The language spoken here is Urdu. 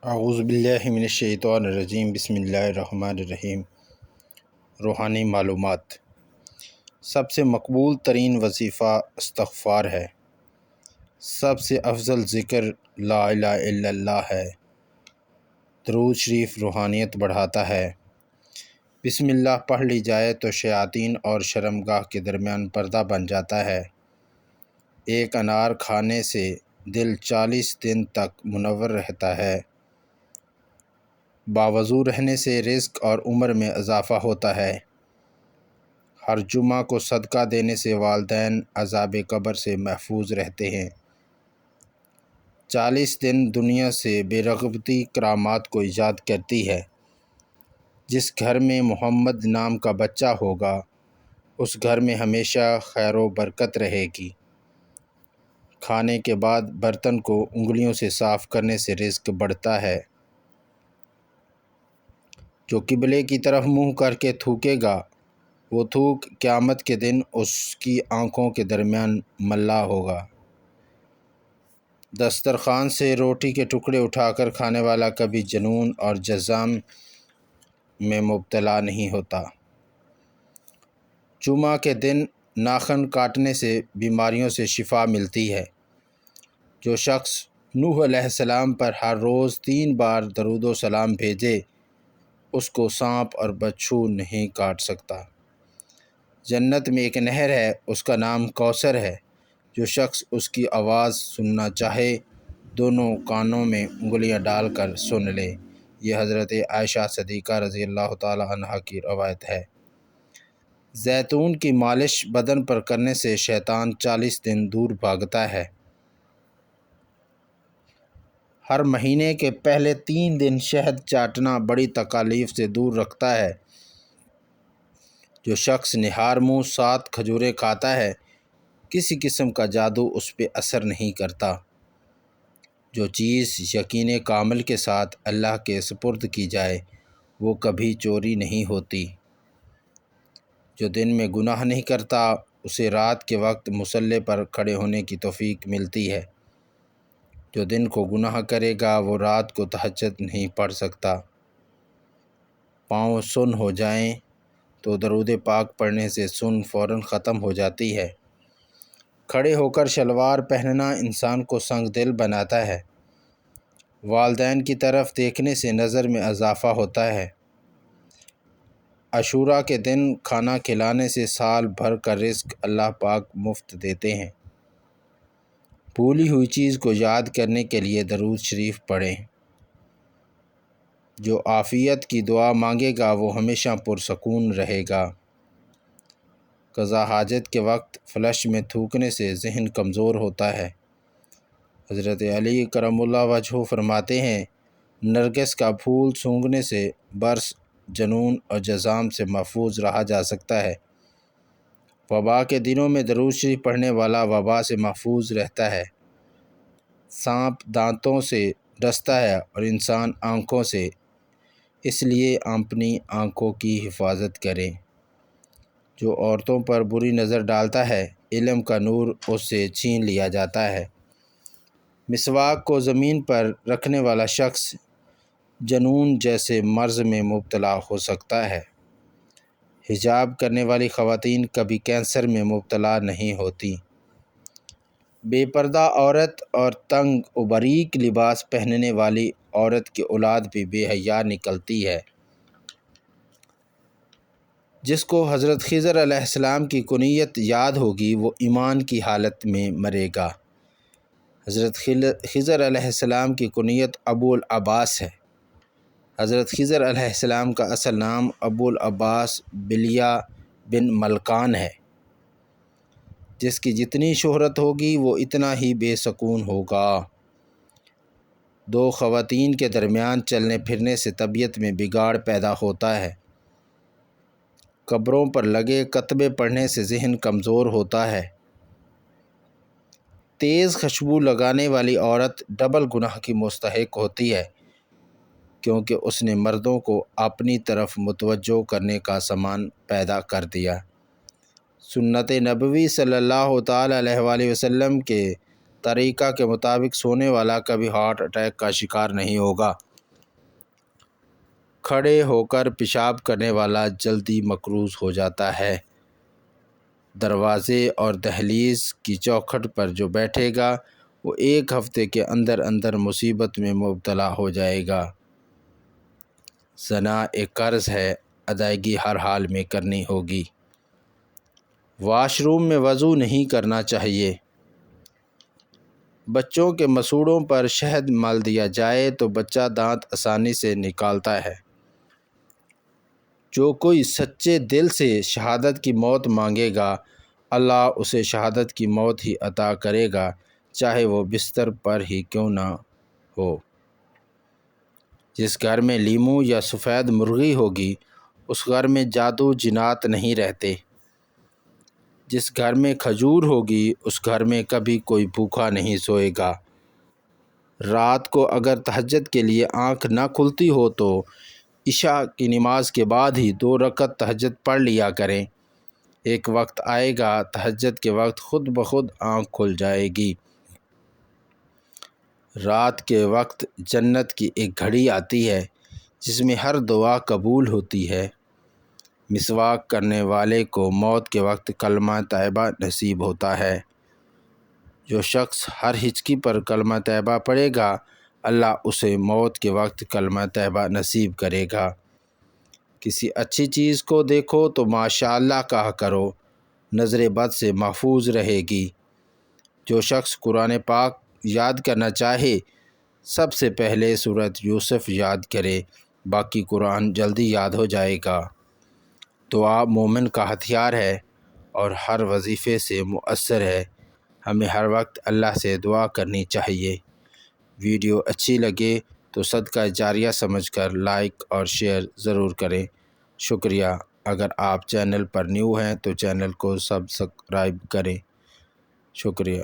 اعوذ باللہ من الشیطان الرجیم، بسم اللہ الرحمن الرحیم۔ روحانی معلومات۔ سب سے مقبول ترین وظیفہ استغفار ہے۔ سب سے افضل ذکر لا الہ الا اللہ ہے۔ درود شریف روحانیت بڑھاتا ہے۔ بسم اللہ پڑھ لی جائے تو شیاطین اور شرمگاہ کے درمیان پردہ بن جاتا ہے۔ ایک انار کھانے سے دل 40 دن تک منور رہتا ہے۔ باوضو رہنے سے رزق اور عمر میں اضافہ ہوتا ہے۔ ہر جمعہ کو صدقہ دینے سے والدین عذاب قبر سے محفوظ رہتے ہیں۔ 40 دن دنیا سے بے رغبتی کرامات کو ایجاد کرتی ہے۔ جس گھر میں محمد نام کا بچہ ہوگا اس گھر میں ہمیشہ خیر و برکت رہے گی۔ کھانے کے بعد برتن کو انگلیوں سے صاف کرنے سے رزق بڑھتا ہے۔ جو قبلے کی طرف منہ کر کے تھوکے گا وہ تھوک قیامت کے دن اس کی آنکھوں کے درمیان ملح ہوگا۔ دسترخوان سے روٹی کے ٹکڑے اٹھا کر کھانے والا کبھی جنون اور جذام میں مبتلا نہیں ہوتا۔ جمعہ کے دن ناخن کاٹنے سے بیماریوں سے شفا ملتی ہے۔ جو شخص نوح علیہ السلام پر ہر روز 3 بار درود و سلام بھیجے اس کو سانپ اور بچھو نہیں کاٹ سکتا۔ جنت میں ایک نہر ہے، اس کا نام کوثر ہے۔ جو شخص اس کی آواز سننا چاہے دونوں کانوں میں انگلیاں ڈال کر سن لے۔ یہ حضرت عائشہ صدیقہ رضی اللہ تعالی عنہا کی روایت ہے۔ زیتون کی مالش بدن پر کرنے سے شیطان 40 دن دور بھاگتا ہے۔ ہر مہینے کے پہلے 3 دن شہد چاٹنا بڑی تکالیف سے دور رکھتا ہے۔ جو شخص نہار منہ 7 کھجوریں کھاتا ہے کسی قسم کا جادو اس پہ اثر نہیں کرتا۔ جو چیز یقین کامل کے ساتھ اللہ کے سپرد کی جائے وہ کبھی چوری نہیں ہوتی۔ جو دن میں گناہ نہیں کرتا اسے رات کے وقت مصلی پر کھڑے ہونے کی توفیق ملتی ہے۔ جو دن کو گناہ کرے گا وہ رات کو تہجد نہیں پڑھ سکتا۔ پاؤں سن ہو جائیں تو درود پاک پڑھنے سے سن فوراً ختم ہو جاتی ہے۔ کھڑے ہو کر شلوار پہننا انسان کو سنگ دل بناتا ہے۔ والدین کی طرف دیکھنے سے نظر میں اضافہ ہوتا ہے۔ عاشوراء کے دن کھانا کھلانے سے سال بھر کا رزق اللہ پاک مفت دیتے ہیں۔ بھولی ہوئی چیز کو یاد کرنے کے لیے درود شریف پڑھیں۔ جو عافیت کی دعا مانگے گا وہ ہمیشہ پرسکون رہے گا۔ قضا حاجت کے وقت فلش میں تھوکنے سے ذہن کمزور ہوتا ہے۔ حضرت علی کرم اللہ وجہہ فرماتے ہیں نرگس کا پھول سونگھنے سے برس، جنون اور جذام سے محفوظ رہا جا سکتا ہے۔ وبا کے دنوں میں درود شریف پڑھنے والا وبا سے محفوظ رہتا ہے۔ سانپ دانتوں سے ڈستا ہے اور انسان آنکھوں سے، اس لیے اپنی آنکھوں کی حفاظت کریں۔ جو عورتوں پر بری نظر ڈالتا ہے علم کا نور اس سے چھین لیا جاتا ہے۔ مسواک کو زمین پر رکھنے والا شخص جنون جیسے مرض میں مبتلا ہو سکتا ہے۔ حجاب کرنے والی خواتین کبھی کینسر میں مبتلا نہیں ہوتی۔ بے پردہ عورت اور تنگ و باریک لباس پہننے والی عورت کی اولاد بھی بے حیا نکلتی ہے۔ جس کو حضرت خضر علیہ السلام کی کنیت یاد ہوگی وہ ایمان کی حالت میں مرے گا۔ حضرت خضر علیہ السلام کی کنیت ابو العباس ہے۔ حضرت خضر علیہ السلام کا اصل نام ابو العباس بلیہ بن ملکان ہے۔ جس کی جتنی شہرت ہوگی وہ اتنا ہی بے سکون ہوگا۔ 2 خواتین کے درمیان چلنے پھرنے سے طبیعت میں بگاڑ پیدا ہوتا ہے۔ قبروں پر لگے کتبے پڑھنے سے ذہن کمزور ہوتا ہے۔ تیز خوشبو لگانے والی عورت ڈبل گناہ کی مستحق ہوتی ہے کیونکہ اس نے مردوں کو اپنی طرف متوجہ کرنے کا سامان پیدا کر دیا۔ سنت نبوی صلی اللہ تعالی علیہ وآلہ وسلم کے طریقہ کے مطابق سونے والا کبھی ہارٹ اٹیک کا شکار نہیں ہوگا۔ کھڑے ہو کر پیشاب کرنے والا جلدی مقروض ہو جاتا ہے۔ دروازے اور دہلیز کی چوکھٹ پر جو بیٹھے گا وہ ایک ہفتے کے اندر اندر مصیبت میں مبتلا ہو جائے گا۔ زنا ایک قرض ہے، ادائیگی ہر حال میں کرنی ہوگی۔ واش روم میں وضو نہیں کرنا چاہیے۔ بچوں کے مسوڑوں پر شہد مل دیا جائے تو بچہ دانت آسانی سے نکالتا ہے۔ جو کوئی سچے دل سے شہادت کی موت مانگے گا، اللہ اسے شہادت کی موت ہی عطا کرے گا، چاہے وہ بستر پر ہی کیوں نہ ہو۔ جس گھر میں لیموں یا سفید مرغی ہوگی اس گھر میں جادو جنات نہیں رہتے۔ جس گھر میں کھجور ہوگی اس گھر میں کبھی کوئی بھوکا نہیں سوئے گا۔ رات کو اگر تہجد کے لیے آنکھ نہ کھلتی ہو تو عشاء کی نماز کے بعد ہی 2 رکعت تہجد پڑھ لیا کریں۔ ایک وقت آئے گا تہجد کے وقت خود بخود آنکھ کھل جائے گی۔ رات کے وقت جنت کی ایک گھڑی آتی ہے جس میں ہر دعا قبول ہوتی ہے۔ مسواک کرنے والے کو موت کے وقت کلمہ طیبہ نصیب ہوتا ہے۔ جو شخص ہر ہچکی پر کلمہ طیبہ پڑھے گا اللہ اسے موت کے وقت کلمہ طیبہ نصیب کرے گا۔ کسی اچھی چیز کو دیکھو تو ماشاءاللہ کہا کرو، نظر بد سے محفوظ رہے گی۔ جو شخص قرآن پاک یاد کرنا چاہے سب سے پہلے سورۃ یوسف یاد کرے، باقی قرآن جلدی یاد ہو جائے گا۔ دعا مومن کا ہتھیار ہے اور ہر وظیفے سے مؤثر ہے۔ ہمیں ہر وقت اللہ سے دعا کرنی چاہیے۔ ویڈیو اچھی لگے تو صدقہ جاریہ سمجھ کر لائک اور شیئر ضرور کریں۔ شکریہ۔ اگر آپ چینل پر نیو ہیں تو چینل کو سبسکرائب کریں۔ شکریہ۔